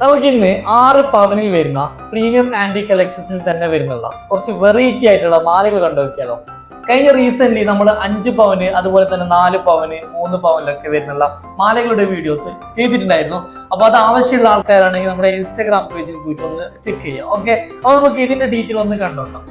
നമുക്ക് ഇന്ന് 6 പവനിൽ വരുന്ന പ്രീമിയം ആന്റി കളക്ഷൻസിൽ തന്നെ വരുന്നുള്ള കുറച്ച് വെറൈറ്റി ആയിട്ടുള്ള മാലകൾ കണ്ടുനോക്കിയാലോ. കഴിഞ്ഞ റീസെന്റ് നമ്മൾ 5 പവന് അതുപോലെ തന്നെ 4 പവന് 3 പവനിലൊക്കെ വരുന്നുള്ള മാലകളുടെ വീഡിയോസ് ചെയ്തിട്ടുണ്ടായിരുന്നു. അപ്പൊ അത് ആവശ്യമുള്ള ആൾക്കാരാണെങ്കിൽ നമ്മുടെ ഇൻസ്റ്റാഗ്രാം പേജിൽ പോയിട്ട് ഒന്ന് ചെക്ക് ചെയ്യാം. ഓക്കെ, അപ്പൊ നമുക്ക് ഇതിന്റെ ഡീറ്റെയിൽ ഒന്ന് കണ്ടുനോക്കാം.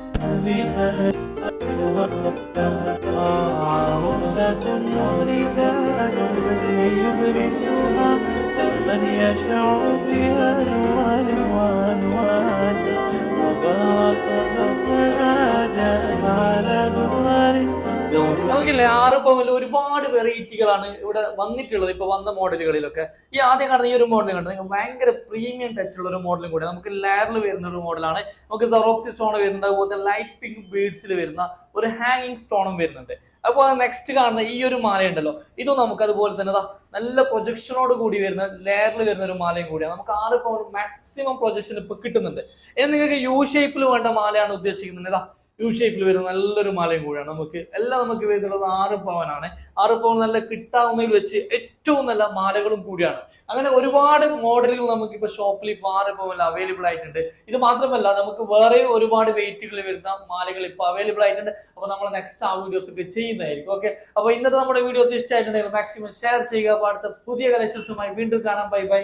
നമുക്കില്ലേ 6 പവനിൽ ഒരുപാട് വെറൈറ്റികളാണ് ഇവിടെ വന്നിട്ടുള്ളത്. ഇപ്പൊ വന്ന മോഡലുകളിലൊക്കെ ഈ ആദ്യം കാണുന്ന ഈ ഒരു മോഡൽ കണ്ടത് ഭയങ്കര പ്രീമിയം ടച്ച് ഉള്ള ഒരു മോഡലും കൂടെ. നമുക്ക് ലെയറിൽ വരുന്ന ഒരു മോഡലാണ്. നമുക്ക് സെറോക്സി സ്റ്റോൺ വരുന്നുണ്ട്, അതുപോലെ ലൈറ്റ് പിങ്ക് ബീഡ്സിൽ വരുന്ന ഒരു ഹാങ്ങിങ് സ്റ്റോണും വരുന്നുണ്ട്. അതുപോലെ നെക്സ്റ്റ് കാണുന്ന ഈ ഒരു മാല ഉണ്ടല്ലോ, ഇതും നമുക്ക് അതുപോലെ തന്നെ നല്ല പ്രൊജക്ഷനോട് കൂടി വരുന്ന ലെയറിൽ വരുന്ന ഒരു മാലയും കൂടിയാണ്. നമുക്ക് 6 പവൻ മാക്സിമം പ്രൊജക്ഷൻ ഇപ്പൊ കിട്ടുന്നുണ്ട്. ഇനി നിങ്ങൾക്ക് യു ഷേപ്പിൽ വേണ്ട മാലയാണ് ഉദ്ദേശിക്കുന്നത്, യു ഷേപ്പിൽ വരുന്ന നല്ലൊരു മാലയും കൂടിയാണ്. നമുക്ക് വരുന്നുള്ളത് 6 പവനാണ്. 6 പവൻ നല്ല കിട്ടാവുന്നതിൽ വെച്ച് ഏറ്റവും നല്ല മാലകളും കൂടിയാണ്. അങ്ങനെ ഒരുപാട് മോഡലുകൾ നമുക്ക് ഇപ്പൊ ഷോപ്പിൽ ഇപ്പൊ 6 പവനിൽ അവൈലബിൾ ആയിട്ടുണ്ട്. ഇത് മാത്രമല്ല, നമുക്ക് വേറെ ഒരുപാട് വെയിറ്റുകൾ വരുന്ന മാലകൾ ഇപ്പൊ അവൈലബിൾ ആയിട്ടുണ്ട്. അപ്പൊ നമ്മൾ നെക്സ്റ്റ് ആ വീഡിയോസ് ഒക്കെ ചെയ്യുന്നതായിരിക്കും. ഓക്കെ, അപ്പൊ ഇന്നത്തെ നമ്മുടെ വീഡിയോസ് ഇഷ്ടമായിട്ടുണ്ടെങ്കിൽ മാക്സിമം ഷെയർ ചെയ്യുക. അടുത്ത പുതിയ കളക്ഷൻസുമായി വീണ്ടും കാണാം. Bye bye.